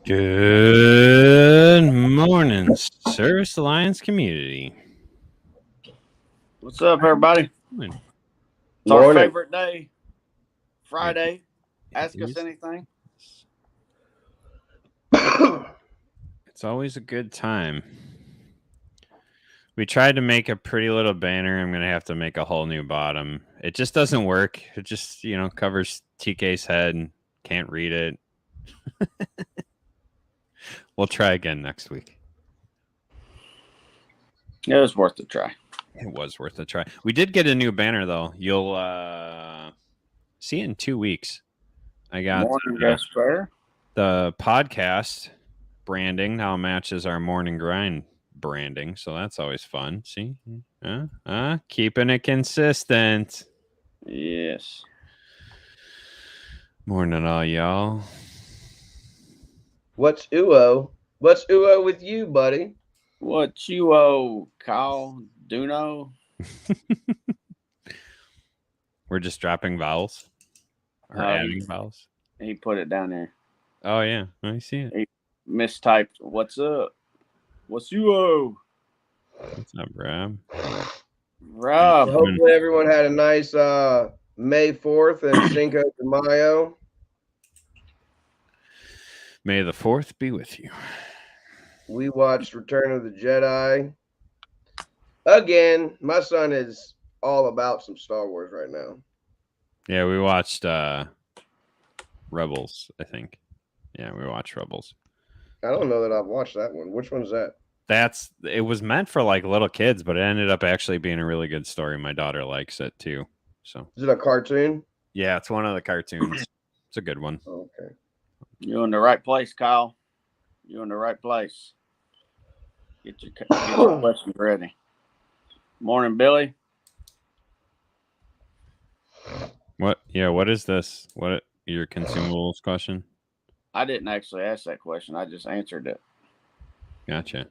Good morning, Service Alliance community. What's up, everybody? Morning. It's our favorite day, Friday. Ask us is. anything. It's always a good time. We tried to make a pretty little banner. I'm going to have to make a whole new bottom. It just doesn't work. It just, covers TK's head and can't read it. We'll try again next week. It was worth a try. It was worth a try. We did get a new banner, though. You'll see it in 2 weeks. I got the podcast branding now matches our morning grind branding, so that's always fun. See, keeping it consistent. Yes. Morning, all y'all. What's UO? What's UO with you, buddy? What you owe, Kyle Duno? We're just dropping vowels or adding vowels. He put it down there. Oh yeah, I see it. He mistyped. What's up? What's you owe? What's up, Rob? Rob. Hopefully everyone had a nice May 4th and Cinco de Mayo. May the 4th be with you. We watched Return of the Jedi. Again, my son is all about some Star Wars right now. Yeah, we watched Rebels, I think. Yeah, we watched Rebels. I don't know that I've watched that one. Which one's that? It was meant for like little kids, but it ended up actually being a really good story. My daughter likes it too. So is it a cartoon? Yeah, it's one of the cartoons. It's a good one. Okay. You're in the right place, Kyle. You're in the right place. Get your questions ready. Morning, Billy. What? Yeah, what is this? What your consumables question? I didn't actually ask that question. I just answered it. Gotcha.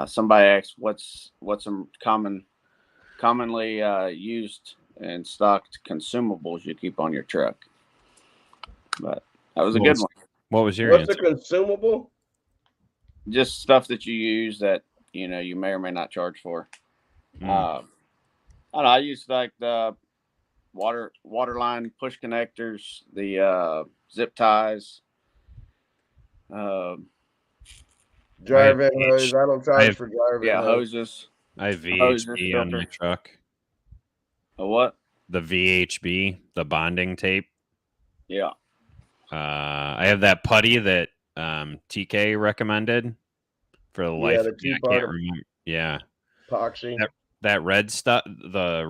Somebody asked what's some commonly used and stocked consumables you keep on your truck. But that was a good one. What was your answer? What's a consumable? Just stuff that you use that you may or may not charge for. I don't know. I use like the water line push connectors, the zip ties. Dryer vent hose. I don't charge for dryer vent hoses. I have VHB on my truck. A what? The VHB, the bonding tape. Yeah. I have that putty that TK recommended for the life. The I can't remember. Yeah. Epoxy. That red stuff, the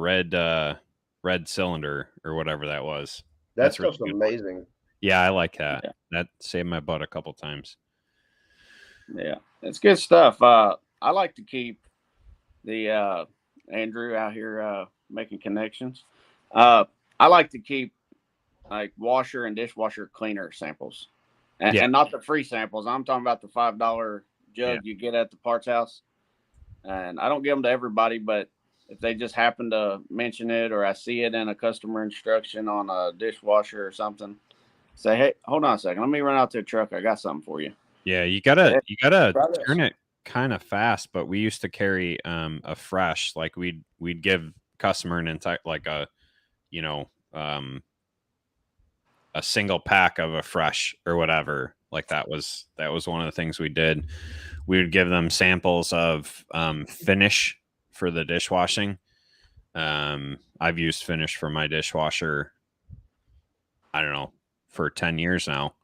red cylinder or whatever that was. That stuff's really amazing. Yeah, I like that. Yeah. That saved my butt a couple times. Yeah, it's good stuff. I like to keep the Andrew out here making connections. I like to keep like washer and dishwasher cleaner samples, and not the free samples. I'm talking about the $5 jug you get at the parts house. And I don't give them to everybody, but if they just happen to mention it or I see it in a customer instruction on a dishwasher or something, say, hey, hold on a second. Let me run out to the truck. I got something for you. Yeah, you gotta turn it kind of fast. But we used to carry a fresh, like we'd give customer an entire a single pack of a fresh or whatever. Like that was one of the things we did. We would give them samples of Finish for the dishwashing. I've used Finish for my dishwasher, I don't know, for 10 years now.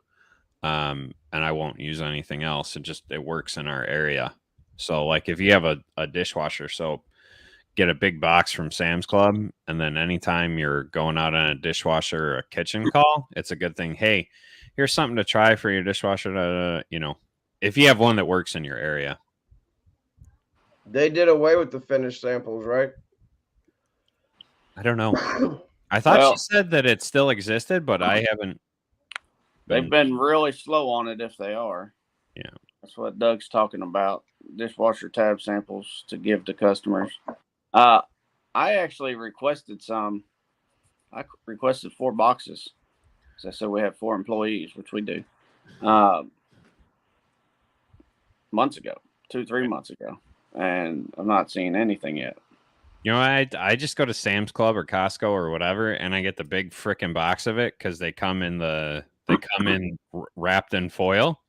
And I won't use anything else. It works in our area. So like if you have a dishwasher soap, get a big box from Sam's Club. And then anytime you're going out on a dishwasher or a kitchen call, it's a good thing. Hey, here's something to try for your dishwasher. If you have one that works in your area. They did away with the finished samples, right? I don't know. I thought she said that it still existed, but I haven't. They've been really slow on it if they are. Yeah. That's what Doug's talking about. Dishwasher tab samples to give to customers. I actually requested some. I requested 4 boxes. So I said we have 4 employees, which we do. months ago, 2-3 months ago, and I'm not seeing anything yet. You know, I just go to Sam's Club or Costco or whatever, and I get the big frickin' box of it because they come in wrapped in foil.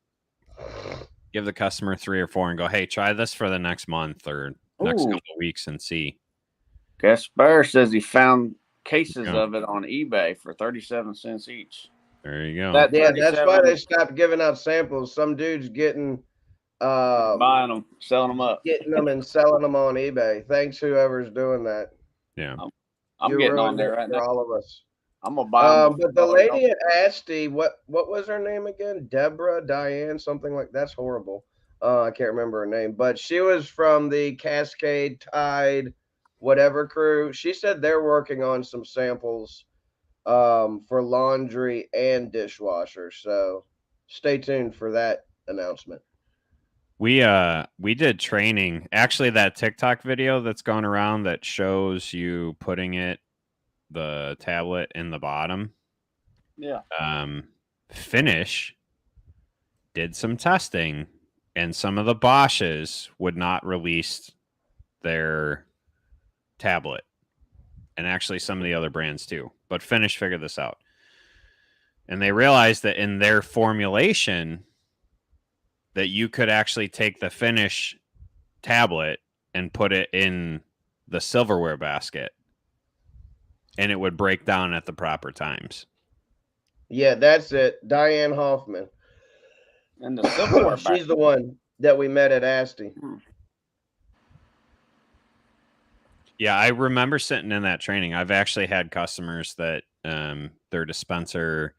Give the customer 3 or 4 and go, hey, try this for the next month or next couple of weeks and see. Gaspar says he found cases of it on eBay for 37 cents each. There you go. That's why they stopped giving out samples. Some dude's getting buying them, selling them up, getting them and selling them on eBay. Thanks, whoever's doing that. Yeah, I'm getting on there right now. All of us. I'm gonna buy them. But the lady at Asti, what was her name again? Deborah, Diane, something like that's horrible. I can't remember her name, but she was from the Cascade Tide, whatever crew. She said they're working on some samples for laundry and dishwasher. So stay tuned for that announcement. We did training. Actually, that TikTok video that's gone around that shows you putting the tablet in the bottom. Yeah. Finish did some testing, and some of the Bosches would not release their tablet, and actually some of the other brands too. But Finish figured this out, and they realized that in their formulation, that you could actually take the Finish tablet and put it in the silverware basket, and it would break down at the proper times. Yeah, that's it. Diane Hoffman. And the silverware she's the one that we met at Asti. Yeah, I remember sitting in that training. I've actually had customers that their dispenser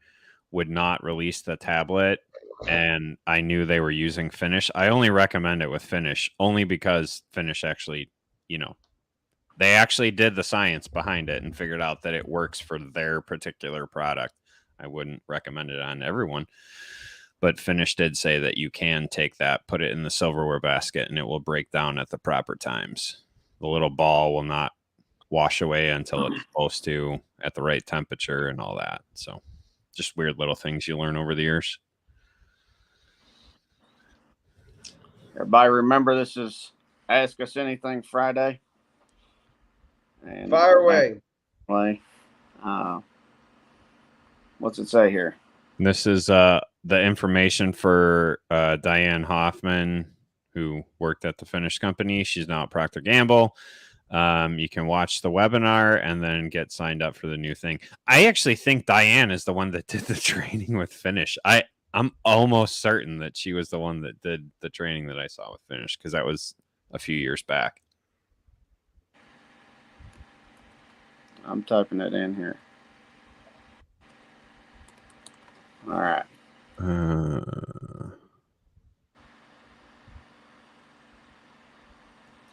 would not release the tablet, and I knew they were using Finish. I only recommend it with Finish only because Finish actually, they actually did the science behind it and figured out that it works for their particular product. I wouldn't recommend it on everyone, but Finish did say that you can take that, put it in the silverware basket, and it will break down at the proper times. The little ball will not wash away until it's supposed to at the right temperature and all that. So just weird little things you learn over the years. Everybody remember, this is Ask Us Anything Friday. And fire away. What's it say here? This is the information for Diane Hoffman, who worked at the Finish company. She's now at Procter & Gamble. You can watch the webinar and then get signed up for the new thing. I actually think Diane is the one that did the training with Finish. I'm almost certain that she was the one that did the training that I saw with Finish, because that was a few years back. I'm typing it in here. All right.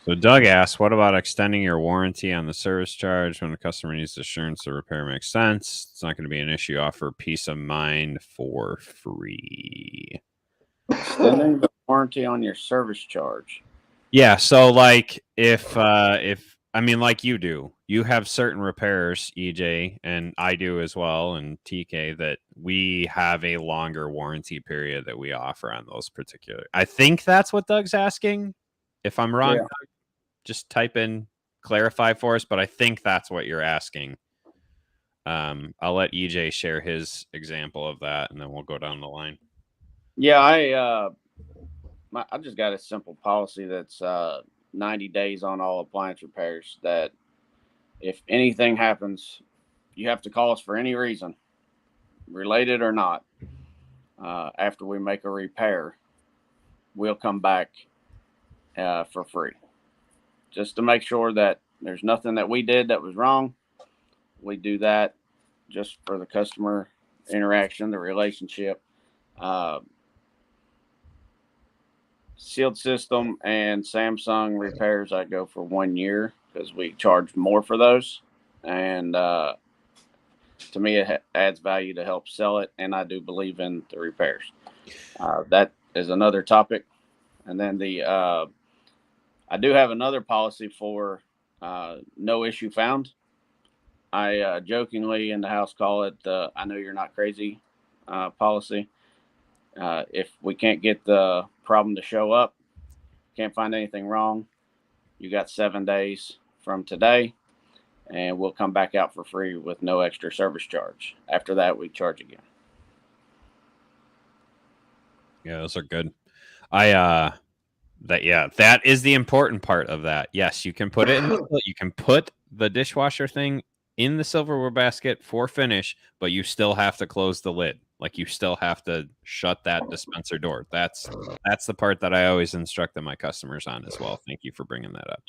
So Doug asks, what about extending your warranty on the service charge when the customer needs assurance the repair makes sense? It's not going to be an issue. Offer peace of mind for free. Extending the warranty on your service charge. Yeah. So like if I mean, like you do, you have certain repairs, EJ, and I do as well, and TK, that we have a longer warranty period that we offer on those particular. I think that's what Doug's asking. If I'm wrong, Doug, just type in clarify for us, but I think that's what you're asking. I'll let EJ share his example of that, and then we'll go down the line. Yeah, I just got a simple policy that's 90 days on all appliance repairs, that if anything happens, you have to call us for any reason, related or not. After we make a repair, we'll come back for free, just to make sure that there's nothing that we did that was wrong. We do that just for the customer interaction, the relationship. Sealed system and Samsung repairs, I go for 1 year because we charge more for those. And to me, it adds value to help sell it. And I do believe in the repairs. That is another topic. And then I do have another policy for no issue found. I jokingly in the house call it the I know you're not crazy policy. If we can't get the problem to show up, can't find anything wrong, you got 7 days from today, and we'll come back out for free with no extra service charge. After that, we charge again. Yeah, those are good. That is the important part of that. Yes, you can put it in you can put the dishwasher thing in the silverware basket for finish, but you still have to close the lid. Like, you still have to shut that dispenser door. That's the part that I always instruct my customers on as well. Thank you for bringing that up.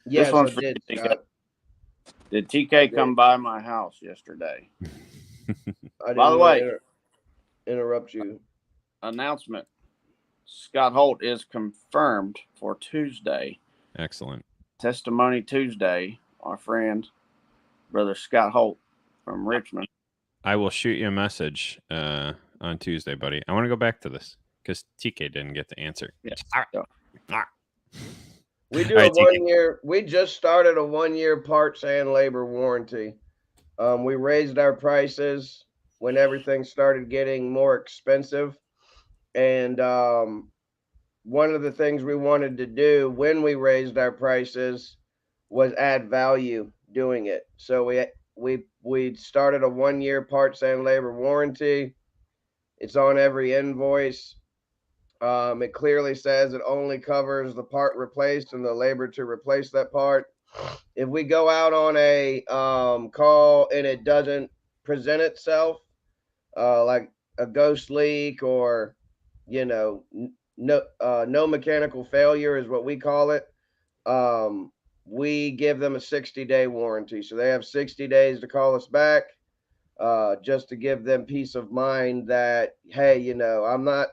Yes, This one's I for did, TK. Scott. Did TK come by my house yesterday? I By the way, interrupt you. Announcement. Scott Holt is confirmed for Tuesday. Excellent. Testimony Tuesday. Our friend, Brother Scott Holt from Richmond. I will shoot you a message on Tuesday, buddy. I want to go back to this because TK didn't get to answer. Yes. We do a 1 year. We just started a 1 year parts and labor warranty. We raised our prices when everything started getting more expensive. And one of the things we wanted to do when we raised our prices was add value doing it. So we started a 1 year parts and labor warranty. It's on every invoice. It clearly says it only covers the part replaced and the labor to replace that part. If we go out on a call and it doesn't present itself, like a ghost leak or, no mechanical failure is what we call it, we give them a 60-day warranty. So they have 60 days to call us back, just to give them peace of mind that, hey, I'm not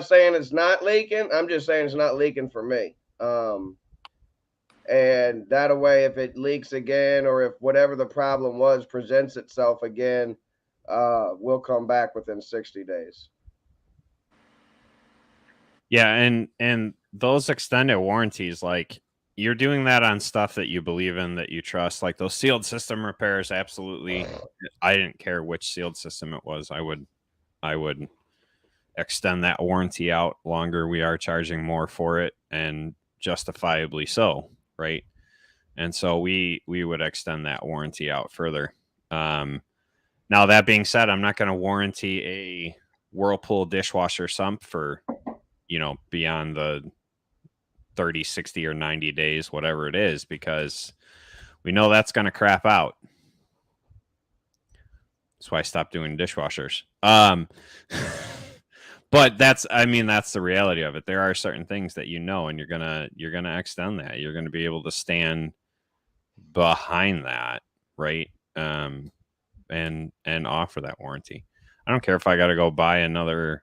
saying it's not leaking. I'm just saying it's not leaking for me. And that way, if it leaks again, or if whatever the problem was presents itself again, we'll come back within 60 days. Yeah, and those extended warranties, like, you're doing that on stuff that you believe in, that you trust. Like those sealed system repairs, absolutely. I didn't care which sealed system it was. I would extend that warranty out longer. We are charging more for it, and justifiably so, right? And so we would extend that warranty out further. Now, that being said, I'm not going to warranty a Whirlpool dishwasher sump for, beyond the 30, 60, or 90 days, whatever it is, because we know that's going to crap out. That's why I stopped doing dishwashers. But that's the reality of it. There are certain things that and you're gonna extend that. You're gonna be able to stand behind that, right? And offer that warranty. I don't care if I got to go buy another,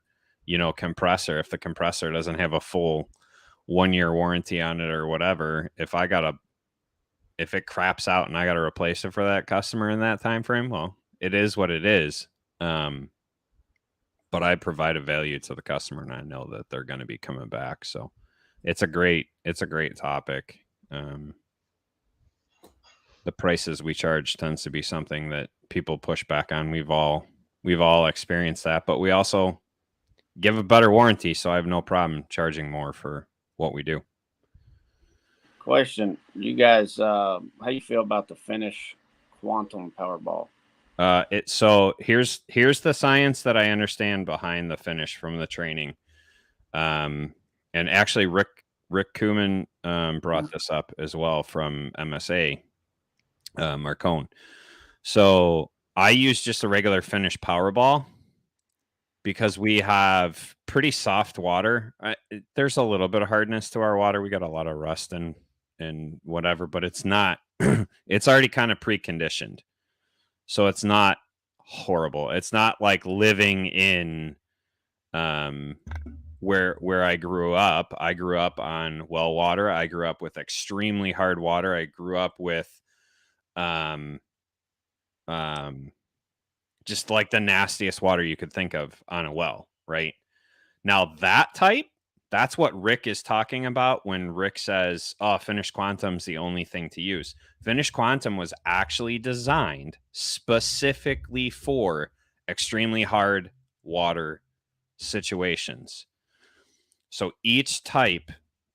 compressor. If the compressor doesn't have a full 1 year warranty on it or whatever, if it craps out and I got to replace it for that customer in that time frame, well, it is what it is. But I provide a value to the customer, and I know that they're going to be coming back. So it's a great topic. The prices we charge tends to be something that people push back on. We've all experienced that, but we also give a better warranty. So I have no problem charging more for what we do. Question, you guys, how you feel about the Finish Quantum Powerball? So here's the science that I understand behind the Finish from the training. And actually Rick Kuman brought this up as well from MSA, Marcone. So I use just a regular Finish Powerball because we have pretty soft water. There's a little bit of hardness to our water. We got a lot of rust and whatever, but it's not, it's already kind of preconditioned. So it's not horrible. It's not like living in where I grew up. I grew up on well water. I grew up with extremely hard water. I grew up with just like the nastiest water you could think of on a well, right? Now that's what Rick is talking about when Rick says, oh, Finish Quantum's the only thing to use. Finish Quantum was actually designed specifically for extremely hard water situations. So each type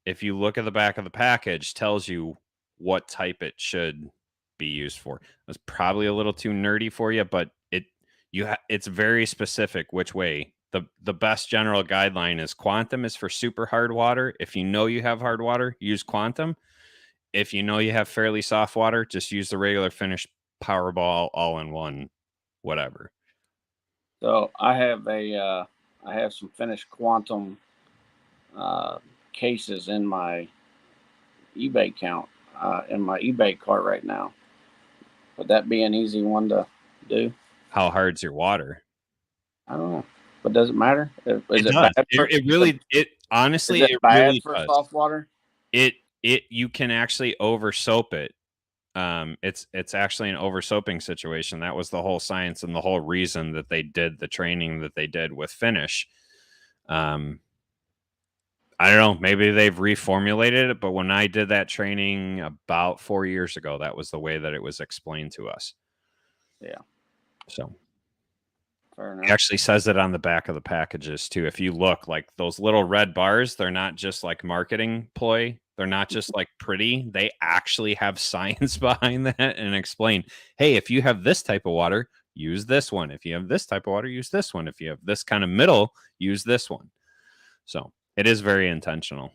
if you look at the back of the package, tells you what type it should be used for. It's probably a little too nerdy for you, but it's very specific which way. The best general guideline is quantum is for super hard water. If you know you have hard water, use quantum. If you know you have fairly soft water, just use the regular Finish Powerball all-in-one, whatever. So I have some Finish quantum cases in my eBay account, in my eBay cart right now. Would that be an easy one to do? How hard's your water? I don't know, but does it matter? Is it does. bad? Honestly, is it bad really for does. soft water? You can actually over soap it. It's actually an over soaping situation. That was the whole science and the whole reason that they did the training that they did with Finish. I don't know, maybe they've reformulated it, but when I did that training about 4 years ago, that was the way that it was explained to us. Yeah. So fair enough. It actually says it on the back of the packages too. If you look, like those little red bars, they're not just like marketing ploy. They're not just like pretty. They actually have science behind that and explain, hey, if you have this type of water, use this one. If you have this type of water, use this one. If you have this kind of middle, use this one. So it is very intentional.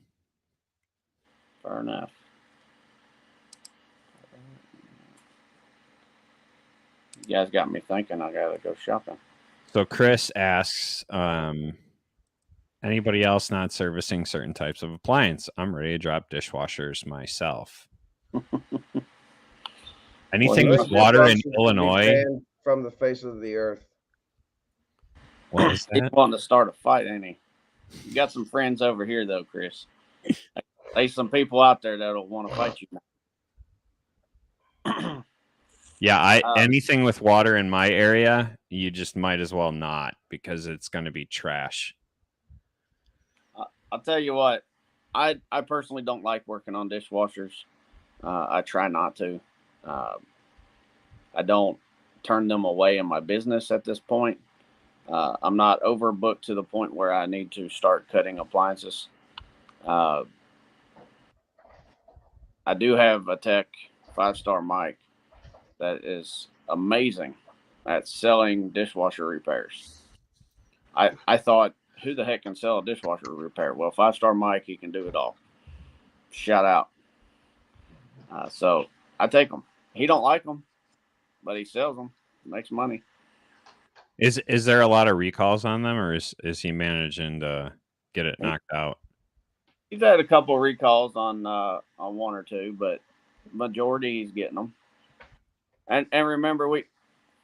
Fair enough. You guys got me thinking I gotta go shopping. So Chris asks, anybody else not servicing certain types of appliance? I'm ready to drop dishwashers myself. Anything with water in Illinois from the face of the earth. What is that? He's wanting to start a fight, ain't he? You got some friends over here though, Chris. There's some people out there that'll want to fight you now. Yeah, anything with water in my area, you just might as well not, because it's going to be trash. I'll tell you what, I personally don't like working on dishwashers. I try not to. I don't turn them away in my business at this point. I'm not overbooked to the point where I need to start cutting appliances. I do have a tech 5-star mic that is amazing at selling dishwasher repairs. I thought, who the heck can sell a dishwasher repair? Well, 5-star mic, he can do it all. Shout out. So I take them. He don't like them, but he sells them. Makes money. Is there a lot of recalls on them, or is he managing to get it knocked out? He's had a couple of recalls on one or two, but majority he's getting them. And remember,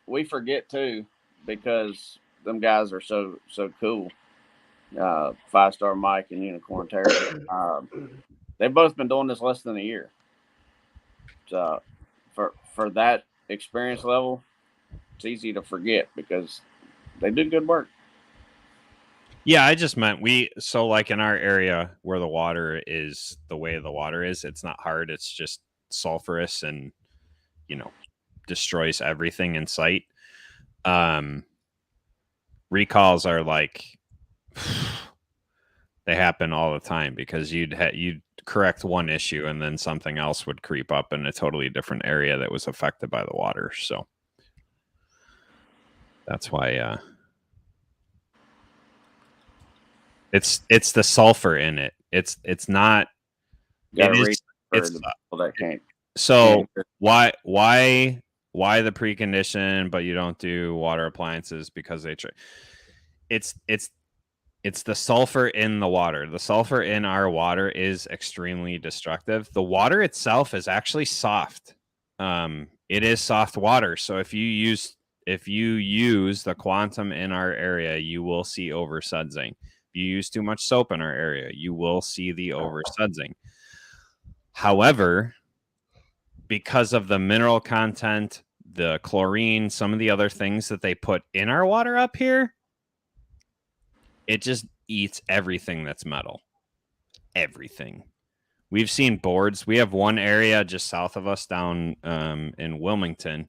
we forget too, because them guys are so cool. 5-star Mike and Unicorn Terry. They've both been doing this less than a year. So for that experience level, it's easy to forget because they do good work. Yeah, I just meant so like in our area where the water is the way the water is, it's not hard. It's just sulfurous and, destroys everything in sight. Recalls are like, they happen all the time because you'd correct one issue and then something else would creep up in a totally different area that was affected by the water. So that's why it's the sulfur in it. It's not. So why the precondition, but you don't do water appliances because it's the sulfur in the water. The sulfur in our water is extremely destructive. The water itself is actually soft. It is soft water. So if you use the quantum in our area, you will see oversudsing. If you use too much soap in our area, you will see the oversudsing. However, because of the mineral content, the chlorine, some of the other things that they put in our water up here, it just eats everything that's metal. Everything. We've seen boards. We have one area just south of us down in Wilmington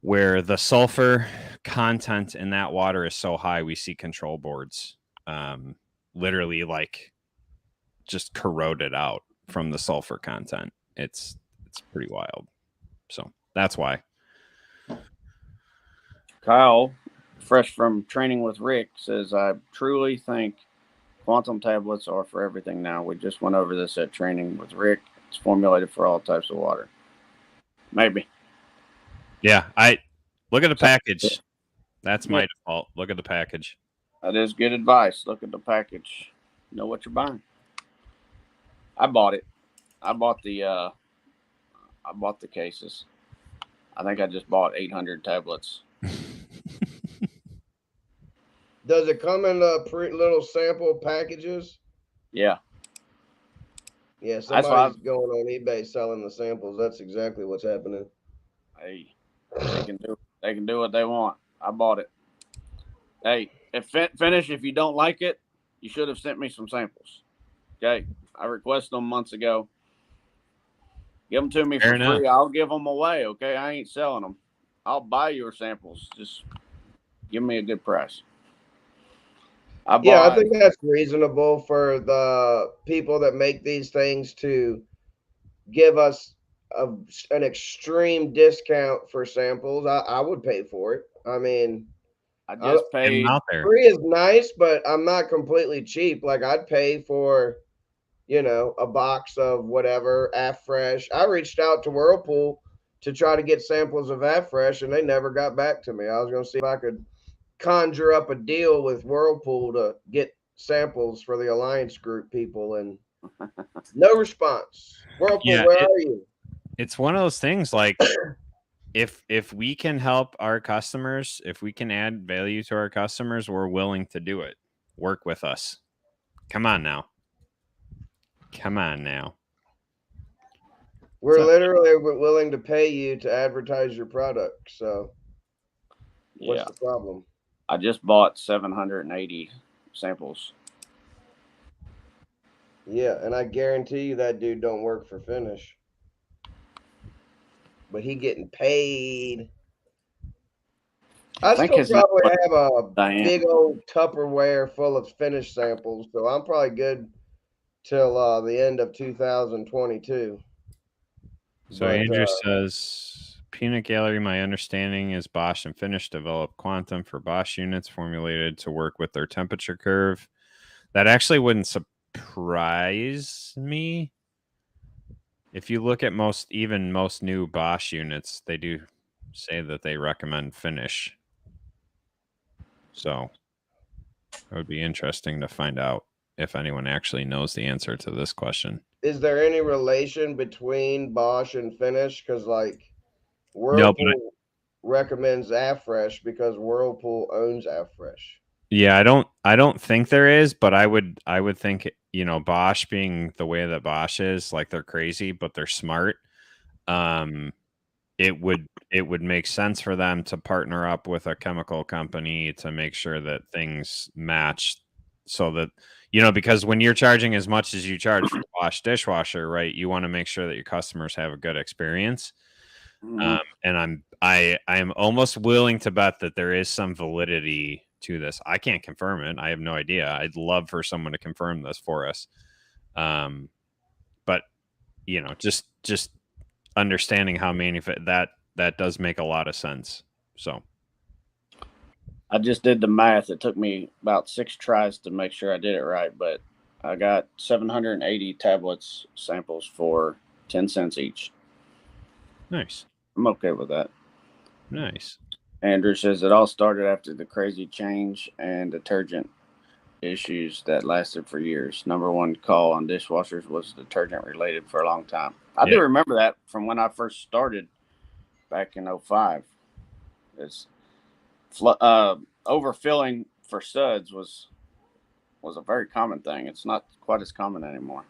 where the sulfur content in that water is so high, we see control boards literally like just corroded out from the sulfur content. It's pretty wild. So that's why. Kyle, fresh from training with Rick, says, I truly think quantum tablets are for everything now. We just went over this at training with Rick. It's formulated for all types of water. Maybe. Yeah, I look at the package. That's my default. Look at the package. That is good advice. Look at the package. Know what you're buying. I bought it. I bought the cases. I think I just bought 800 tablets. Does it come in little sample packages? Yeah. Yeah, somebody's going on eBay selling the samples. That's exactly what's happening. Hey, they can do what they want. I bought it. Hey, finish. If you don't like it, you should have sent me some samples. Okay, I requested them months ago. Give them to me for free. I'll give them away. Okay, I ain't selling them. I'll buy your samples. Just give me a good price. I think that's reasonable for the people that make these things to give us an extreme discount for samples. I would pay for it. I mean, I just paid. Free is nice, but I'm not completely cheap. Like I'd pay for, a box of whatever AFresh. I reached out to Whirlpool to try to get samples of AFresh, and they never got back to me. I was going to see if I could conjure up a deal with Whirlpool to get samples for the Alliance Group people, and no response. Whirlpool, where are you? It's one of those things like if we can help our customers, if we can add value to our customers, we're willing to do it. Work with us. Come on now. We're literally willing to pay you to advertise your product. So what's the problem? I just bought 780 samples. Yeah, and I guarantee you that dude don't work for Finish. But he getting paid. I still probably have a big old Tupperware full of Finish samples, so I'm probably good till the end of 2022. So Andrew says, Peanut Gallery, my understanding is Bosch and Finish developed Quantum for Bosch units formulated to work with their temperature curve. That actually wouldn't surprise me. If you look at most new Bosch units, they do say that they recommend Finish. So it would be interesting to find out if anyone actually knows the answer to this question. Is there any relation between Bosch and Finish? Because Whirlpool recommends AFresh because Whirlpool owns AFresh. Yeah, I don't think there is, but I would think, Bosch being the way that Bosch is, like they're crazy, but they're smart. It would make sense for them to partner up with a chemical company to make sure that things match, so that, because when you're charging as much as you charge for Bosch dishwasher, right, you want to make sure that your customers have a good experience. And I am almost willing to bet that there is some validity to this. I can't confirm it. I have no idea. I'd love for someone to confirm this for us. But just understanding how that does make a lot of sense. So I just did the math. It took me about 6 tries to make sure I did it right, but I got 780 tablets samples for 10 cents each. Nice. I'm okay with that. Nice. Andrew says it all started after the crazy change and detergent issues that lasted for years. Number one call on dishwashers was detergent related for a long time. I do remember that from when I first started back in 2005. It's overfilling for suds was a very common thing. It's not quite as common anymore.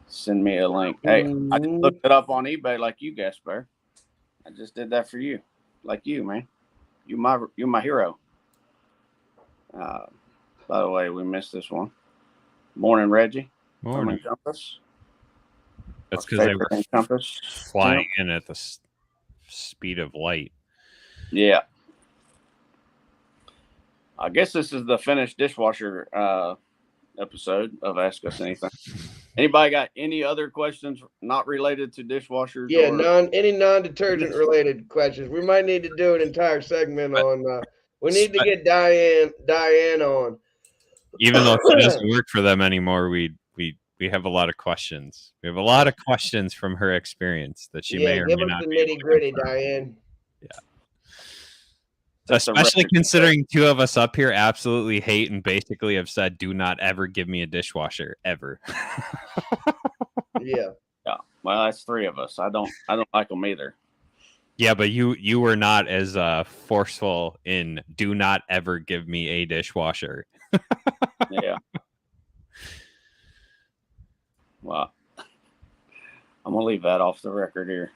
Send me a link. Hey, I just looked it up on eBay like you, Gasper. I just did that for you. Like you, man. You're my hero. By the way, we missed this one. Morning, Reggie. Morning. Compass. That's because they were flying in at the speed of light. Yeah. I guess this is the finished dishwasher episode of Ask Us Anything. Anybody got any other questions not related to dishwashers? Yeah, or any non-detergent related questions. We might need to do an entire segment on. We need to get Diane on. Even though she doesn't work for them anymore, we have a lot of questions. We have a lot of questions from her experience that she may or give may us not the be able nitty to gritty, confirm. Diane. Yeah. That's a Especially record. considering two of us up here absolutely hate and basically have said, "Do not ever give me a dishwasher ever." Yeah. Yeah. Well, that's three of us. I don't like them either. Yeah, but you were not as forceful in "Do not ever give me a dishwasher." Yeah. Well, I'm gonna leave that off the record here.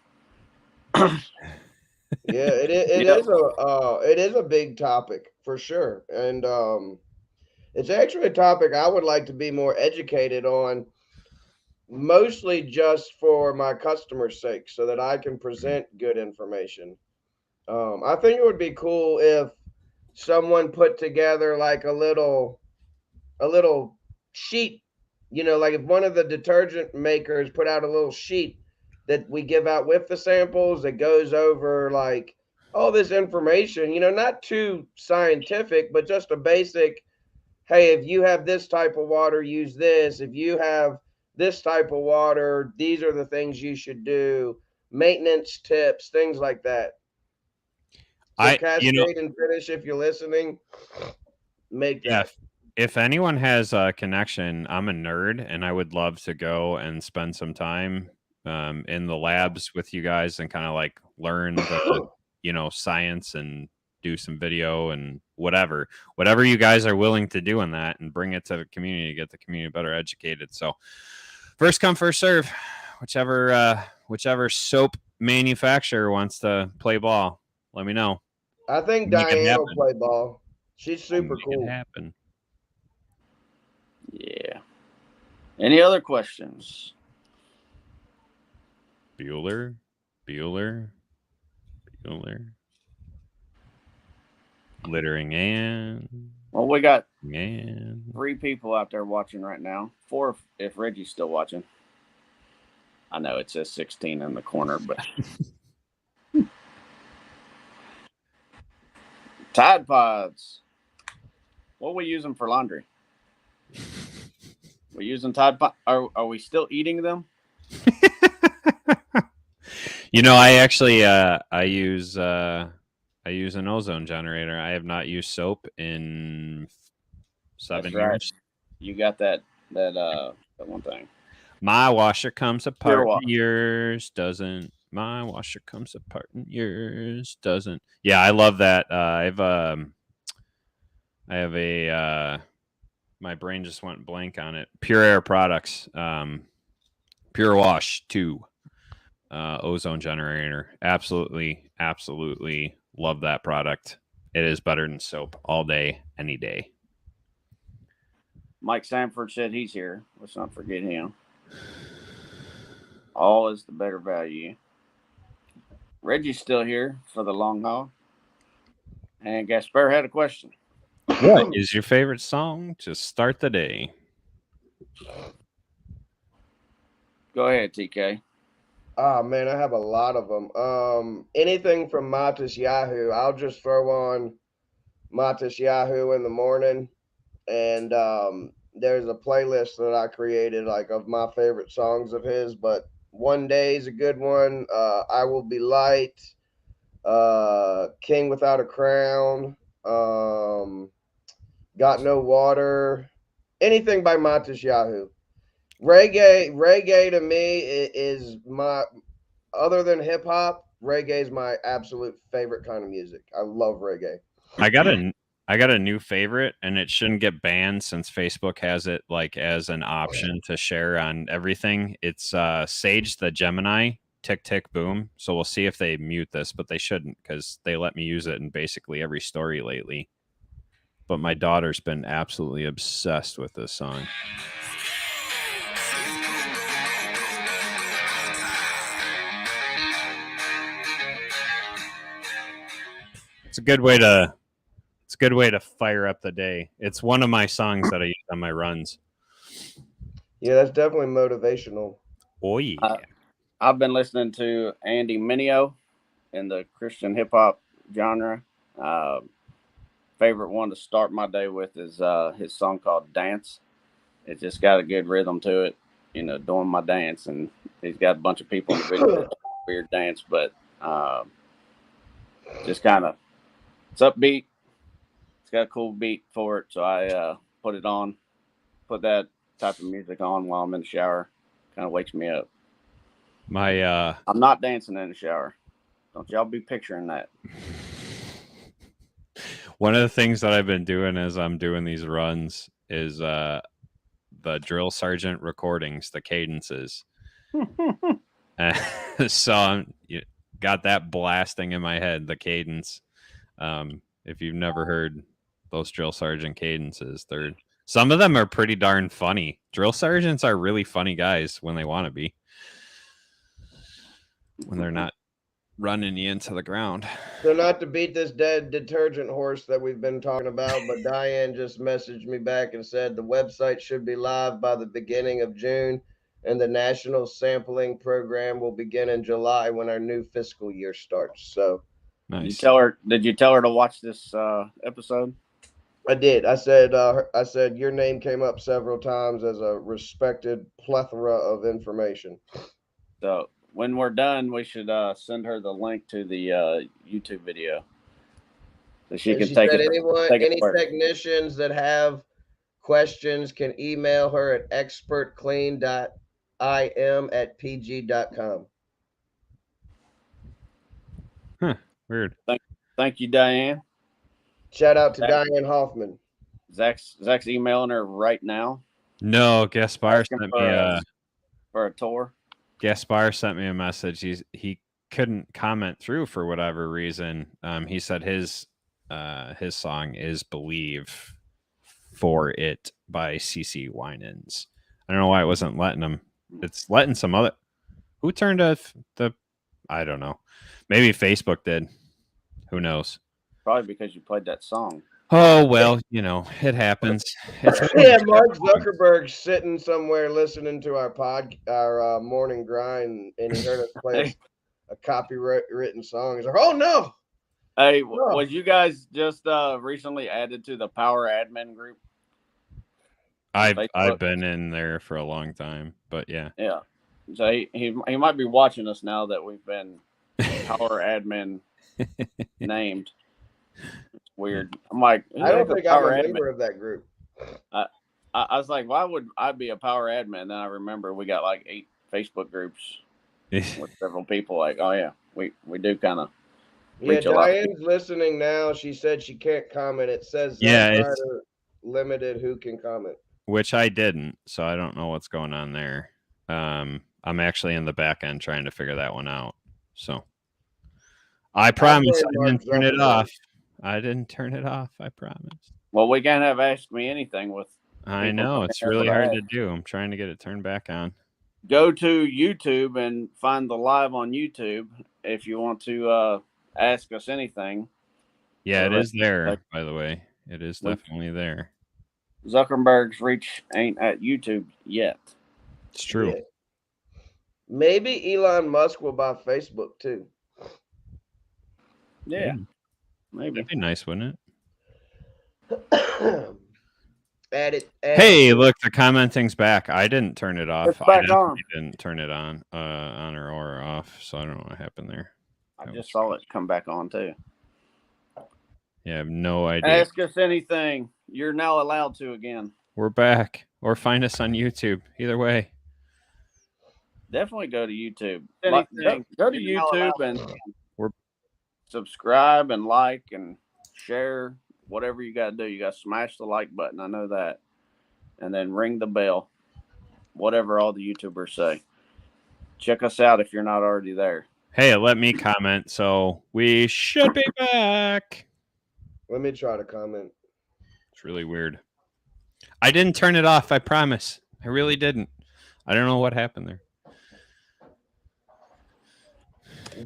Yeah, it is a big topic for sure, and it's actually a topic I would like to be more educated on, mostly just for my customers' sake, so that I can present good information. I think it would be cool if someone put together like a little sheet, like if one of the detergent makers put out a little sheet that we give out with the samples that goes over like all this information, not too scientific, but just a basic, hey, if you have this type of water, use this. If you have this type of water, these are the things you should do. Maintenance tips, things like that. So Cascade and Finish, if you're listening, make that. If anyone has a connection, I'm a nerd and I would love to go and spend some time in the labs with you guys and kind of like learn the science and do some video and whatever you guys are willing to do in that and bring it to the community to get the community better educated. So first come, first serve, whichever soap manufacturer wants to play ball, let me know. I think Diane will play ball. She's super cool. Make it happen. Yeah. Any other questions? Bueller. Littering and. Well, we got 3 people out there watching right now. 4 if Reggie's still watching. I know it says 16 in the corner, but Tide Pods. What are we using for laundry? We're using Tide Pods. Are we still eating them? I actually I use an ozone generator. I have not used soap in 7 years. Right. You got that one thing. My washer comes apart and yours doesn't. My washer comes apart and yours doesn't. Yeah, I love that. I have a my brain just went blank on it. Pure Air Products, Pure Wash 2 ozone generator. Absolutely love that product. It is better than soap all day, any day. Mike Sanford said he's here. Let's not forget him. All is the better value. Reggie's still here for the long haul. And Gasper had a question. What is your favorite song to start the day? Go ahead, TK. Oh man, I have a lot of them. Anything from Matis Yahoo. I'll just throw on Matis Yahoo in the morning, and there's a playlist that I created like of my favorite songs of his. But One Day is a good one. I Will Be Light. King Without a Crown. Got No Water. Anything by Matis Yahoo. Reggae to me is my, other than hip hop, reggae is my absolute favorite kind of music. I love reggae. I got a new favorite, and it shouldn't get banned since Facebook has it like as an option to share on everything. It's Sage the Gemini, Tick Tick Boom. So we'll see if they mute this, but they shouldn't because they let me use it in basically every story lately. But my daughter's been absolutely obsessed with this song. It's a good way to fire up the day. It's one of my songs that I use on my runs. Yeah, that's definitely motivational. Oh yeah. I've been listening to Andy Mineo in the Christian hip hop genre. Uh, Favorite one to start my day with is his song called "Dance." It's just got a good rhythm to it, doing my dance, and he's got a bunch of people in the video that do weird dance, but just kind of it's upbeat. It's got a cool beat for it, so I put it on, put that type of music on while I'm in the shower. Kind of wakes me up. I'm not dancing in the shower. Don't y'all be picturing that. One of the things that I've been doing as I'm doing these runs is the drill sergeant recordings, the cadences. So I'm got that blasting in my head, the cadence. If you've never heard those drill sergeant cadences, some of them are pretty darn funny. Drill sergeants are really funny guys when they want to be. When they're not running you into the ground. So not to beat this dead detergent horse that we've been talking about, but Diane just messaged me back and said the website should be live by the beginning of June, and the national sampling program will begin in July when our new fiscal year starts. So nice. Did you tell her to watch this episode? I did. I said your name came up several times as a respected plethora of information. So when we're done, we should send her the link to the YouTube video, so she can take it. Any technicians that have questions can email her at expertclean.im@pg.com. Huh, weird. Thank you, Diane. Shout out to Diane Hoffman. Zach's emailing her right now. No, Gaspar sent me for a tour. Gaspar sent me a message. He couldn't comment through for whatever reason. He said his song is "Believe for It" by CC Winans. I don't know why it wasn't letting him. It's letting some other. Who turned off the? I don't know. Maybe Facebook did. Who knows? Probably because you played that song. Oh well, it happens. Yeah, Mark Zuckerberg's sitting somewhere listening to our morning grind, and he heard us play a copyrighted song. He's like, "Oh no!" Hey, was you guys just recently added to the Power Admin group? I've been in there for a long time, but yeah. Yeah. So he might be watching us now that we've been Power Admin named. It's weird. I'm like, I don't think I'm a member of that group. I was like, why would I be a Power Admin? Then I remember we got like 8 Facebook groups with several people. Like, oh yeah, we do kind of. Yeah, Diane's listening now. She said she can't comment. It says it's limited who can comment. Which I didn't, so I don't know what's going on there. I'm actually in the back end trying to figure that one out. So I promise I didn't turn it off. I didn't turn it off. I promise. Well, we can't have Ask Me Anything with. I know it's really hard to do. I'm trying to get it turned back on. Go to YouTube and find the live on YouTube if you want to ask us anything. Yeah, it is there, by the way. It is definitely there. Zuckerberg's reach ain't at YouTube yet. It's true. Yeah. Maybe Elon Musk will buy Facebook too. Yeah, maybe. That'd be nice, wouldn't it? Hey, look, the commenting's back. I didn't turn it off. It's back on. Didn't turn it on or off, so I don't know what happened there. I just saw it come back on too. Yeah, I have no idea. Ask us anything. You're now allowed to again. We're back. Or find us on YouTube. Either way. Definitely go to YouTube. Go to YouTube and subscribe and like and share. Whatever you got to do. You got to smash the like button. I know that. And then ring the bell. Whatever all the YouTubers say. Check us out if you're not already there. Hey, let me comment. So we should be back. Let me try to comment. It's really weird. I didn't turn it off. I promise. I really didn't. I don't know what happened there.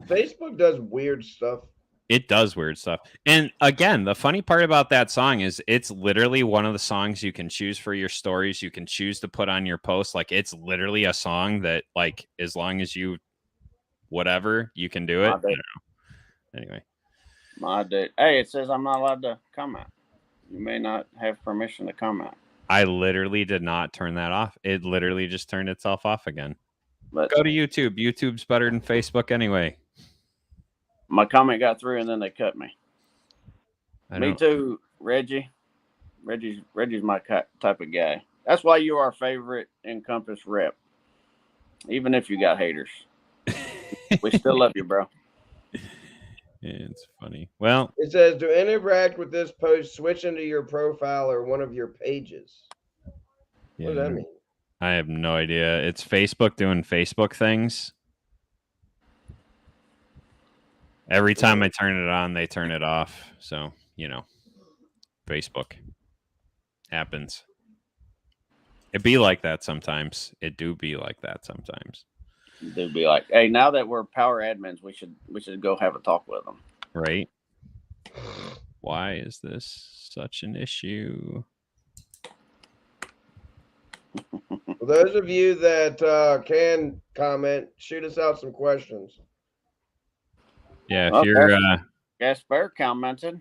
Facebook does weird stuff. It does weird stuff. And again, the funny part about that song is it's literally one of the songs you can choose for your stories. You can choose to put on your post. Like, it's literally a song that, like, as long as you whatever, you can do it. I don't know. Anyway. My dude. Hey, it says I'm not allowed to comment. You may not have permission to comment. I literally did not turn that off. It literally just turned itself off again. But go to YouTube. YouTube's better than Facebook anyway. My comment got through and then they cut me. Me too, Reggie. Reggie's my type of guy. That's why you are our favorite Encompass rep. Even if you got haters. We still love you, bro. Yeah, it's funny. Well, it says to interact with this post, switch into your profile or one of your pages. Yeah, what does that mean? I have no idea. It's Facebook doing Facebook things. Every time I turn it on, they turn it off. So, Facebook happens. It be like that sometimes. It do be like that sometimes. It do be like, hey, now that we're power admins, we should go have a talk with them. Right? Why is this such an issue? For those of you that can comment, shoot us out some questions. Yeah, if you're Gaspar commented.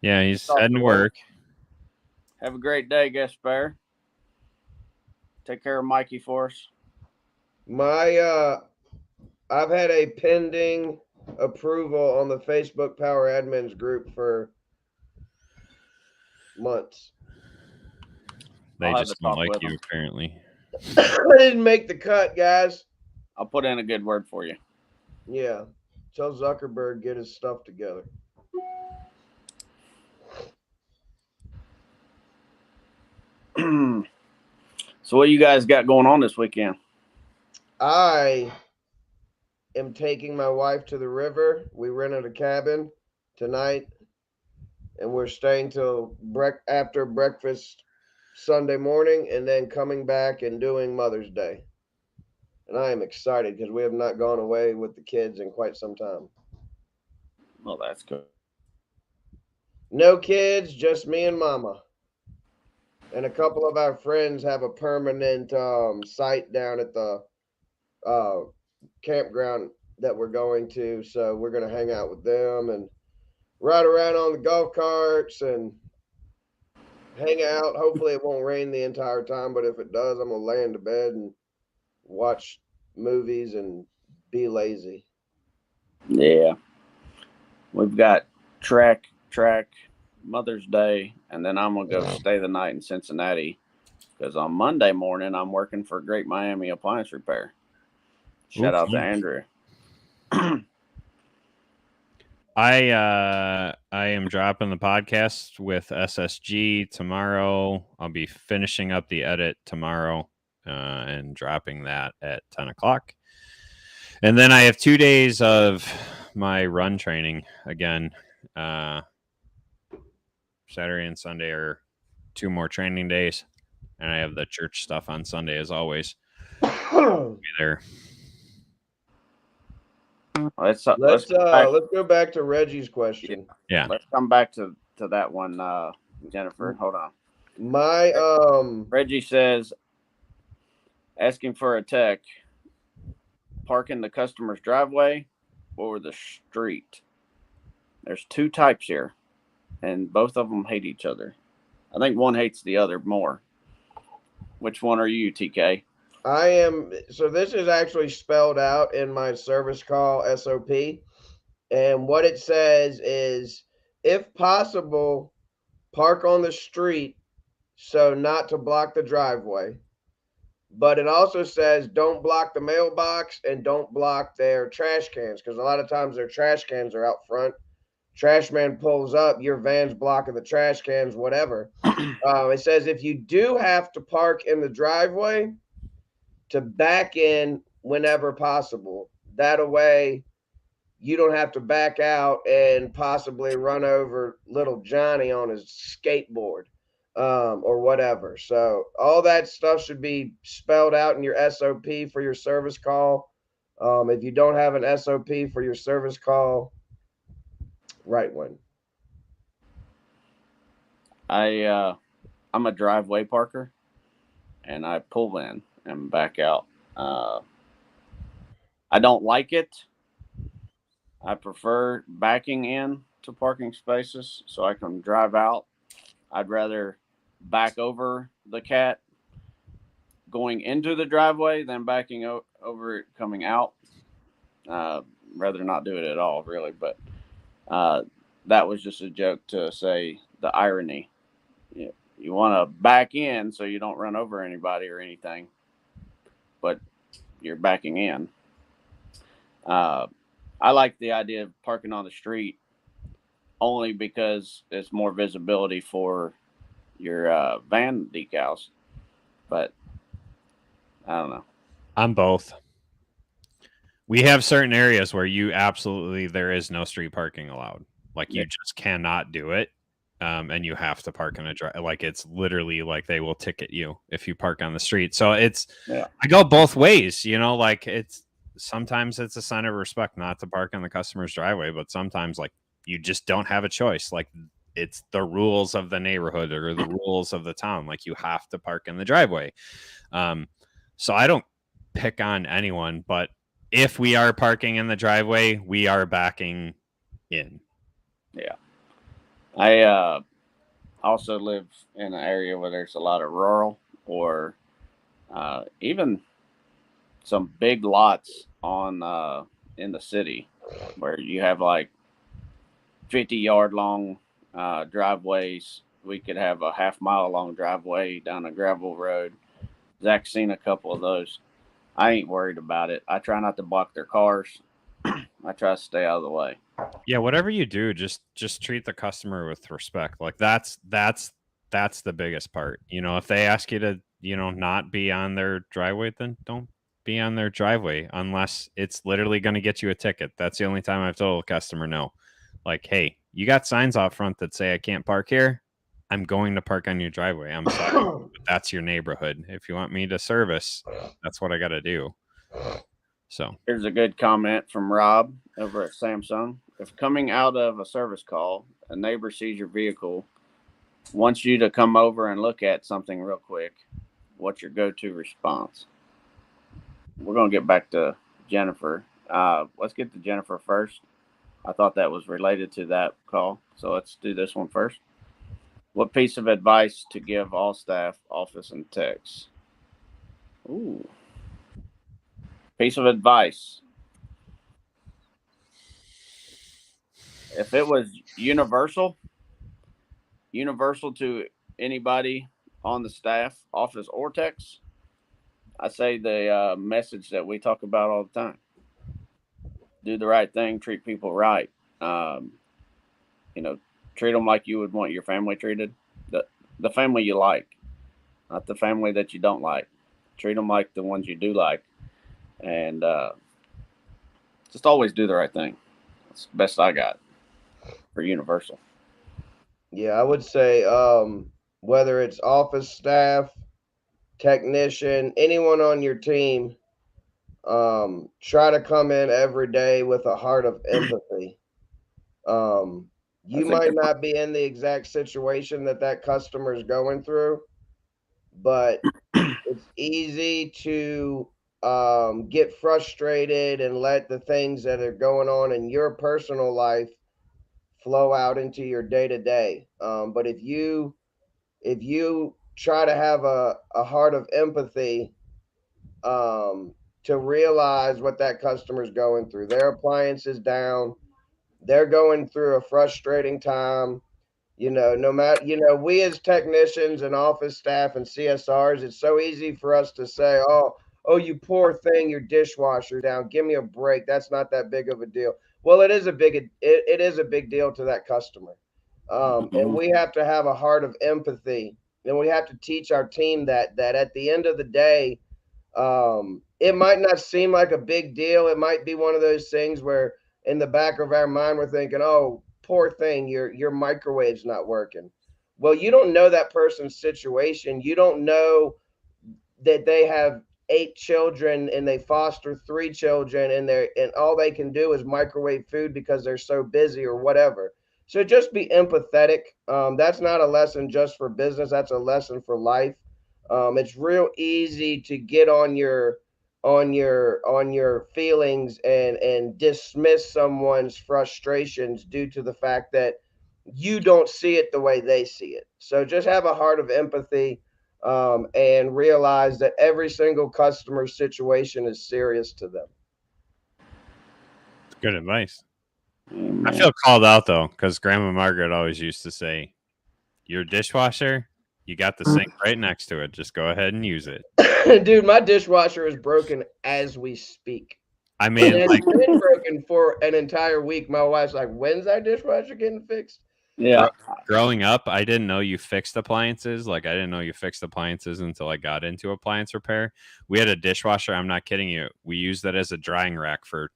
Yeah, he's heading to work. Have a great day, Gaspar. Take care of Mikey for us. I've had a pending approval on the Facebook Power Admins group for months. They just don't like you, apparently. I didn't make the cut, guys. I'll put in a good word for you. Yeah. Tell Zuckerberg get his stuff together. So what you guys got going on this weekend? I am taking my wife to the river. We rented a cabin tonight, and we're staying till after breakfast Sunday morning, and then coming back and doing Mother's Day. And I am excited because we have not gone away with the kids in quite some time. Well, that's good. No kids, just me and Mama. And a couple of our friends have a permanent site down at the campground that we're going to. So we're going to hang out with them and ride around on the golf carts and hang out. Hopefully it won't rain the entire time, but if it does, I'm going to lay into bed and watch movies and be lazy. Yeah. We've got track, Mother's Day, and then I'm going to go stay the night in Cincinnati because on Monday morning I'm working for Great Miami Appliance Repair. Shout out to Andrew. I am dropping the podcast with SSG tomorrow. I'll be finishing up the edit tomorrow and dropping that at 10 o'clock. And then I have 2 days of my run training again. Saturday and Sunday are 2 more training days. And I have the church stuff on Sunday as always. I'll be there. Let's go back to Reggie's question. Yeah. Let's come back to that one, Jennifer. Hold on. Reggie says, asking for a tech, park in the customer's driveway or the street. There's 2 types here, and both of them hate each other. I think one hates the other more. Which one are you, TK? I am. So this is actually spelled out in my service call SOP. And what it says is, if possible, park on the street so not to block the driveway. But it also says don't block the mailbox and don't block their trash cans, because a lot of times their trash cans are out front. Trash man pulls up, your van's blocking the trash cans, whatever. It says if you do have to park in the driveway, to back in whenever possible. That way you don't have to back out and possibly run over little Johnny on his skateboard or whatever. So all that stuff should be spelled out in your SOP for your service call. If you don't have an SOP for your service call, right one? I'm a driveway parker, and I pull in and back out. I don't like it. I prefer backing in to parking spaces so I can drive out. I'd rather back over the cat going into the driveway than backing over it coming out. Rather not do it at all, really. But that was just a joke to say the irony. You want to back in so you don't run over anybody or anything, but you're backing in. I like the idea of parking on the street only because it's more visibility for your van decals. But I don't know. I'm both. We have certain areas where there is no street parking allowed. Like you just cannot do it. And you have to park in a drive. Like it's literally like they will ticket you if you park on the street. So I go both ways, like sometimes it's a sign of respect not to park in the customer's driveway, but sometimes like you just don't have a choice. Like it's the rules of the neighborhood or the rules of the town. Like you have to park in the driveway. So I don't pick on anyone, but if we are parking in the driveway, we are backing in. Yeah. I also live in an area where there's a lot of rural or even some big lots on in the city where you have like 50-yard long driveways. We could have a half-mile long driveway down a gravel road. Zach's seen a couple of those. I ain't worried about it. I try not to block their cars. I try to stay out of the way. Yeah, whatever you do, just treat the customer with respect. Like that's the biggest part. If they ask you to, not be on their driveway, then don't be on their driveway unless it's literally going to get you a ticket. That's the only time I've told a customer no. Like, hey, you got signs out front that say I can't park here. I'm going to park on your driveway. I'm sorry, but that's your neighborhood. If you want me to service, that's what I got to do. So here's a good comment from Rob over at Samsung. If coming out of a service call, a neighbor sees your vehicle, wants you to come over and look at something real quick, what's your go-to response? We're going to get back to Jennifer. Let's get to Jennifer first. I thought that was related to that call, so let's do this one first. What piece of advice to give all staff, office, and techs? Ooh. Piece of advice. If it was universal to anybody on the staff, office, or techs, I say the message that we talk about all the time. Do the right thing, treat people right. Treat them like you would want your family treated. The family you like, not the family that you don't like. Treat them like the ones you do like. And just always do the right thing. That's the best I got for universal. Yeah, I would say whether it's office staff, technician, anyone on your team, try to come in every day with a heart of empathy. You might not be in the exact situation that customer is going through, but it's easy to get frustrated and let the things that are going on in your personal life flow out into your day-to-day. But if you try to have a heart of empathy, to realize what that customer's going through, their appliance is down, they're going through a frustrating time. No matter, we as technicians and office staff and CSRs, it's so easy for us to say, oh, you poor thing, your dishwasher down. Give me a break. That's not that big of a deal. Well, it is a big deal to that customer. And we have to have a heart of empathy, and we have to teach our team that at the end of the day, it might not seem like a big deal. It might be one of those things where in the back of our mind, we're thinking, oh, poor thing, your microwave's not working. Well, you don't know that person's situation. You don't know that they have 8 children and they foster 3 children, and all they can do is microwave food because they're so busy or whatever. So just be empathetic. That's not a lesson just for business. That's a lesson for life. It's real easy to get on your feelings and dismiss someone's frustrations due to the fact that you don't see it the way they see it. So just have a heart of empathy, and realize that every single customer situation is serious to them. Good advice. Amen. I feel called out though, because Grandma Margaret always used to say, "Your dishwasher, you got the sink right next to it. Just go ahead and use it." Dude, my dishwasher is broken as we speak. I mean, And like, it's been broken for an entire week. My wife's like, "When's our dishwasher getting fixed?" Yeah. growing up, I didn't know you fixed appliances. Like, I didn't know you fixed appliances until I got into appliance repair. We had a dishwasher. I'm not kidding you. We used that as a drying rack for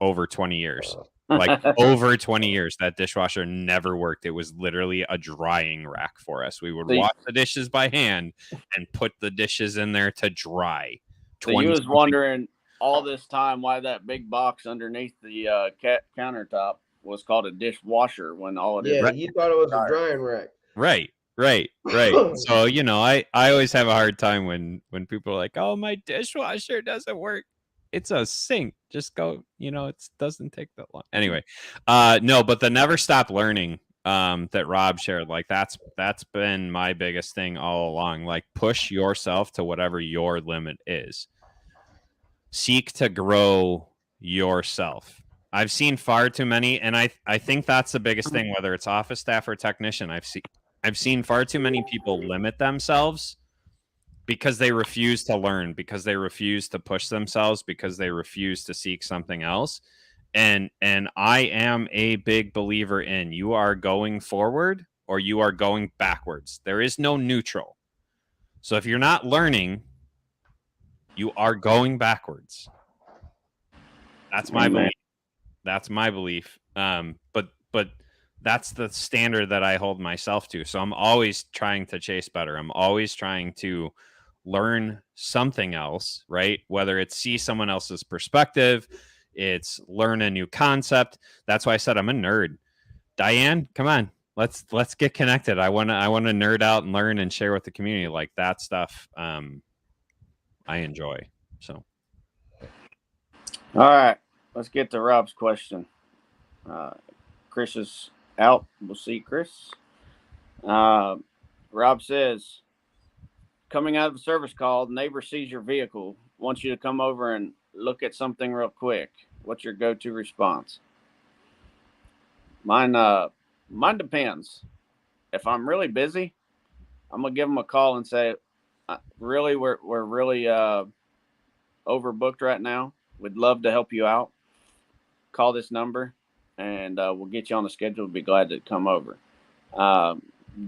over 20 years. Like, over 20 years, that dishwasher never worked. It was literally a drying rack for us. We would So you- wash the dishes by hand and put the dishes in there to dry. So you was 20-something wondering all this time why that big box underneath the countertop was called a dishwasher when all it is. Yeah, Right. you thought it was a drying rack. Right. So, you know, I always have a hard time when people are like, "Oh, my dishwasher doesn't work." It's a sink. Just go, you know, it doesn't take that long. Anyway, no, but the never stop learning that Rob shared, like that's been my biggest thing all along. Like, push yourself to whatever your limit is. Seek to grow yourself. I've seen far too many, and I think that's the biggest thing, whether it's office staff or technician. I've seen far too many people limit themselves because they refuse to learn, because they refuse to push themselves, because they refuse to seek something else. And I am a big believer in, you are going forward or you are going backwards. There is no neutral. So if you're not learning, you are going backwards. That's my Amen. belief. That's my belief. But that's the standard that I hold myself to. So I'm always trying to chase better. I'm always trying to learn something else, right? Whether it's see someone else's perspective, it's learn a new concept. That's why I said I'm a nerd. Diane, come on. Let's get connected. I want to nerd out and learn and share with the community. Like, that stuff I enjoy. So All right, let's get to Rob's question. Chris is out. We'll see Chris. Rob says, coming out of a service call, neighbor sees your vehicle, wants you to come over and look at something real quick. What's your go-to response? Mine depends. If I'm really busy, I'm gonna give them a call and say, really, we're really overbooked right now. We'd love to help you out. Call this number, and we'll get you on the schedule. Be glad to come over.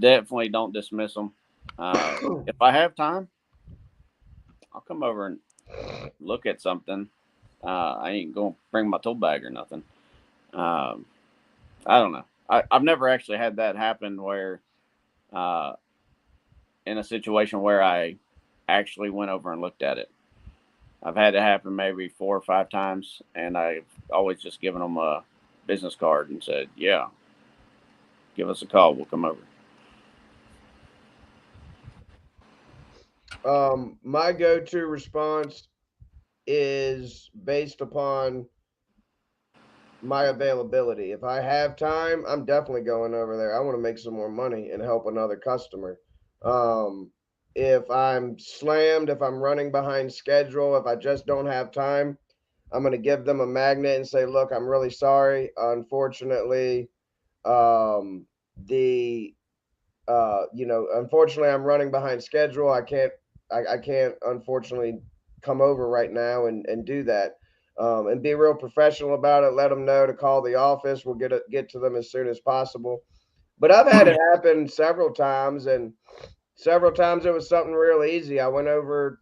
Definitely don't dismiss them. If I have time, I'll come over and look at something. I ain't gonna bring my tool bag or nothing. I don't know. I've never actually had that happen where, in a situation where I actually went over and looked at it. I've had it happen maybe 4 or 5 times, and I've always just given them a business card and said, "Yeah, give us a call. We'll come over." My go-to response is based upon my availability. If I have time, I'm definitely going over there. I want to make some more money and help another customer. If I'm slammed, if I'm running behind schedule, if I just don't have time, I'm going to give them a magnet and say, "Look, I'm really sorry. Unfortunately, unfortunately, I'm running behind schedule. I can't unfortunately come over right now and do that." And be real professional about it. Let them know to call the office. We'll get to them as soon as possible. But I've had it happen several times, and several times it was something real easy. I went over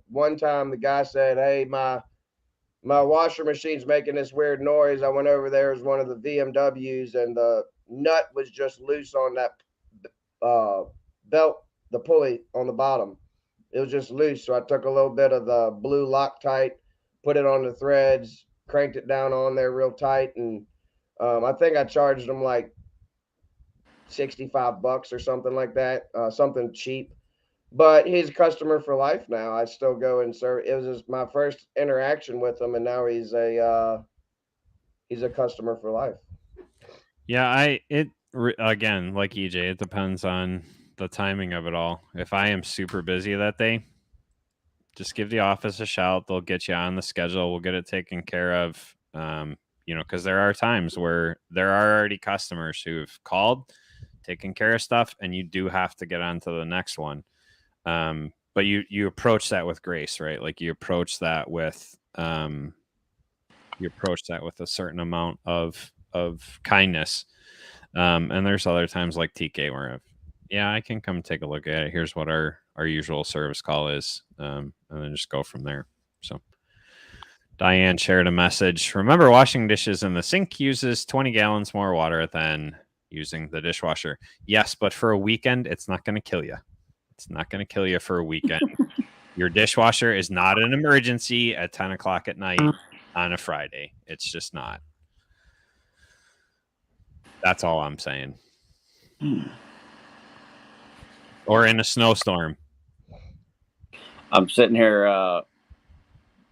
one time. The guy said, "Hey, my washer machine's making this weird noise." I went over there as one of the VMWs, and the nut was just loose on that belt, the pulley on the bottom. It was just loose. So I took a little bit of the blue Loctite, put it on the threads, cranked it down on there real tight, and I think I charged them like $65 or something like that, something cheap. But he's a customer for life now. I still go and serve. It was just my first interaction with him, and now he's a customer for life. Yeah, again, like EJ, it depends on the timing of it all. If I am super busy that day, just give the office a shout. They'll get you on the schedule. We'll get it taken care of. Because there are times where there are already customers who've called, taken care of stuff, and you do have to get on to the next one. But you approach that with grace, right? Like you approach that with a certain amount of kindness. And there's other times like TK where I can come take a look at it. Here's what our usual service call is. And then just go from there. So Diane shared a message. Remember, washing dishes in the sink uses 20 gallons more water than using the dishwasher. Yes, but for a weekend, it's not going to kill you. It's not going to kill you for a weekend. Your dishwasher is not an emergency at 10 o'clock at night on a Friday. It's just not. That's all I'm saying. Or in a snowstorm. I'm sitting here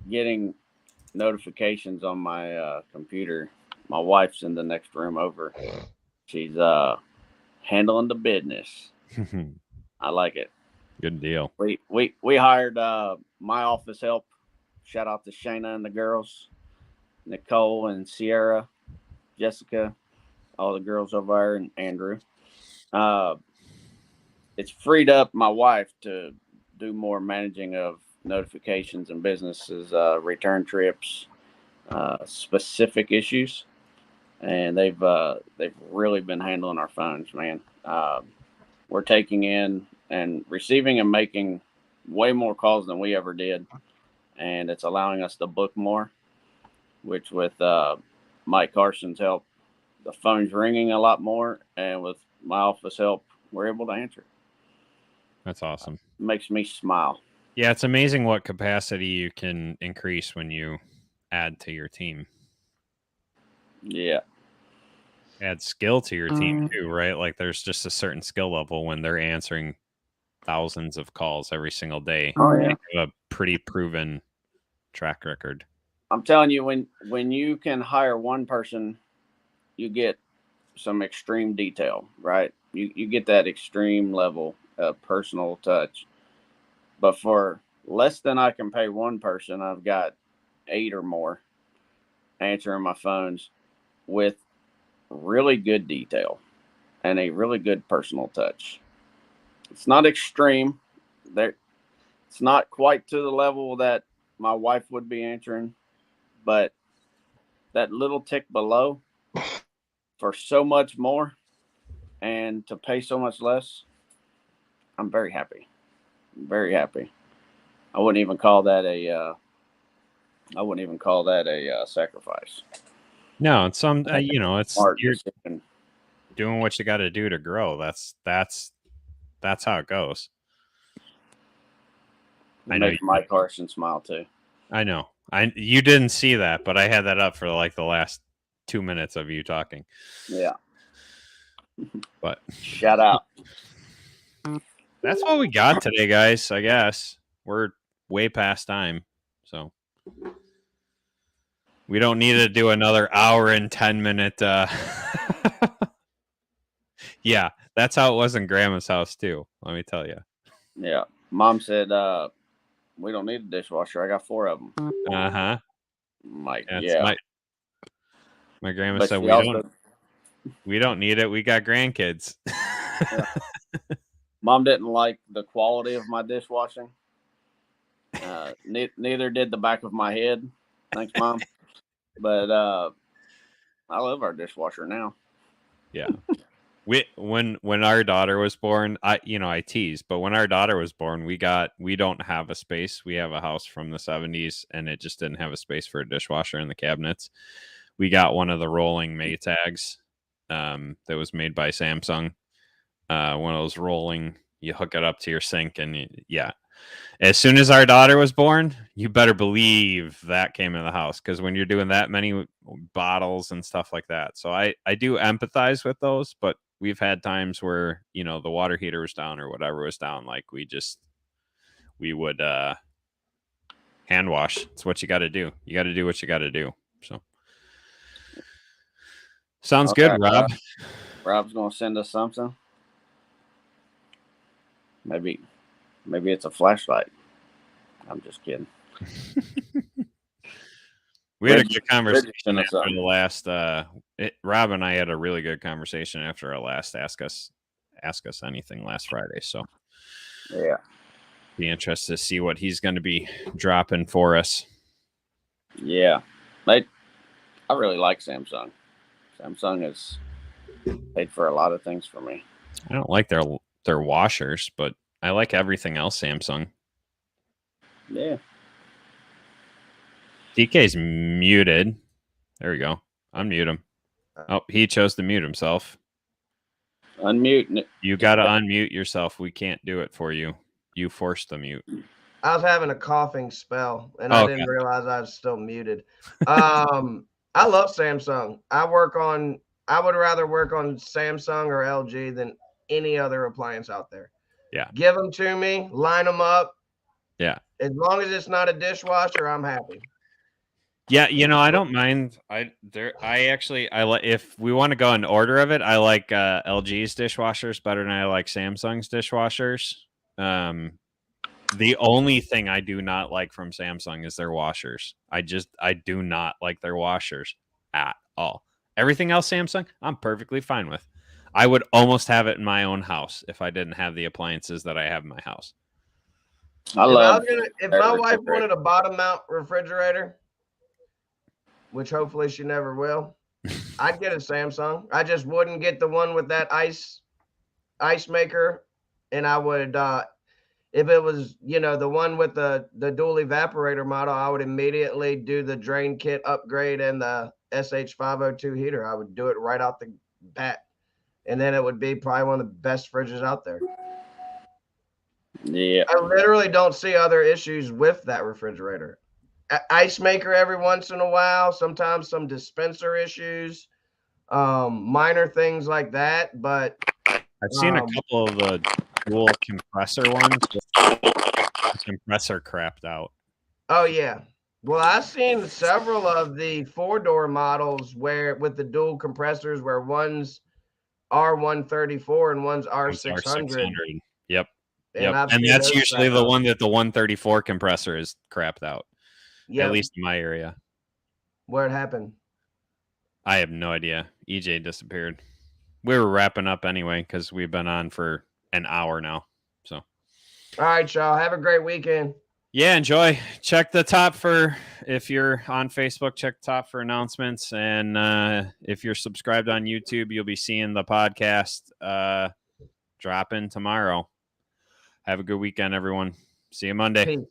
getting notifications on my computer. My wife's in the next room over. She's handling the business. I like it. Good deal. We hired my office help. Shout out to Shayna and the girls, Nicole and Sierra, Jessica, all the girls over there, and Andrew. It's freed up my wife to do more managing of notifications and businesses, return trips, specific issues, and they've really been handling our phones, man. We're taking in and receiving and making way more calls than we ever did, and it's allowing us to book more, which with Mike Carson's help, the phone's ringing a lot more, and with my office help, we're able to answer. That's awesome. It makes me smile. Yeah, it's amazing what capacity you can increase when you add to your team. Yeah. Add skill to your team too, right? Like there's just a certain skill level when they're answering thousands of calls every single day. Oh, yeah. They have a pretty proven track record. I'm telling you, when you can hire one person, you get some extreme detail, right? You get that extreme level of personal touch. But for less than I can pay one person, I've got 8 or more answering my phones with really good detail and a really good personal touch. It's not extreme. It's not quite to the level that my wife would be answering, but that little tick below for so much more and to pay so much less, I'm very happy. Very happy. I wouldn't even call that a sacrifice. No, it's some it's you're decision. Doing what you got to do to grow. That's how it goes. I know Mike Carson smile too. I know. You didn't see that, but I had that up for like the last 2 minutes of you talking. Yeah. But shout out. That's what we got today, guys. I guess we're way past time, so we don't need to do another hour and 10-minute. Yeah, that's how it was in Grandma's house too. Let me tell you. Yeah, Mom said we don't need a dishwasher. I got 4 of them. Uh-huh. Yeah. My grandma said we don't need it. We got grandkids. Yeah. Mom didn't like the quality of my dishwashing. Neither did the back of my head. Thanks, Mom. But I love our dishwasher now. Yeah. When our daughter was born, I tease, but when our daughter was born, we don't have a space. We have a house from the 70s, and it just didn't have a space for a dishwasher in the cabinets. We got one of the rolling Maytags that was made by Samsung. One of those rolling, you hook it up to your sink, and as soon as our daughter was born, you better believe that came in the house, because when you're doing that many bottles and stuff like that. So I do empathize with those, but we've had times where, you know, the water heater was down or whatever was down. Like we would hand wash. It's what you got to do. You got to do what you got to do. So sounds All good, right, Rob. Rob's gonna send us something. Maybe it's a flashlight. I'm just kidding. We had a good conversation Bridget after sent us the last. Rob and I had a really good conversation after our last Ask Us Anything last Friday. So Yeah. be interested to see what he's going to be dropping for us. Yeah. I really like Samsung. Samsung has paid for a lot of things for me. I don't like their washers, but I like everything else Samsung. Yeah. DK's muted. There we go. Unmute him. Oh, he chose to mute himself. Unmute. You got to unmute yourself. We can't do it for you. You forced the mute. I was having a coughing spell, and I didn't realize I was still muted. I love Samsung. I would rather work on Samsung or LG than any other appliance out there. Yeah. Give them to me, line them up. Yeah. As long as it's not a dishwasher, I'm happy. Yeah, you know, I don't mind. If we want to go in order of it, I like LG's dishwashers better than I like Samsung's dishwashers. The only thing I do not like from Samsung is their washers. I do not like their washers at all. Everything else Samsung, I'm perfectly fine with. I would almost have it in my own house if I didn't have the appliances that I have in my house. If my wife wanted a bottom mount refrigerator, which hopefully she never will, I'd get a Samsung. I just wouldn't get the one with that ice maker, and I would if it was, you know, the one with the dual evaporator model, I would immediately do the drain kit upgrade and the SH502 heater. I would do it right out the bat, and then it would be probably one of the best fridges out there. Yeah. I literally don't see other issues with that refrigerator. Ice maker every once in a while, sometimes some dispenser issues, minor things like that. But I've seen a couple of the dual compressor ones. The compressor crapped out. Oh yeah. Well, I've seen several of the 4-door models where with the dual compressors where one's R134 and one's R600. Yep. And, and that's usually the one that the 134 compressor is crapped out. Yep. At least in my area. Where it happened? I have no idea. EJ disappeared. We were wrapping up anyway because we've been on for an hour now. So, all right, y'all. Have a great weekend. Yeah, enjoy. Check the top if you're on Facebook, check the top for announcements. And if you're subscribed on YouTube, you'll be seeing the podcast dropping tomorrow. Have a good weekend, everyone. See you Monday. Peace.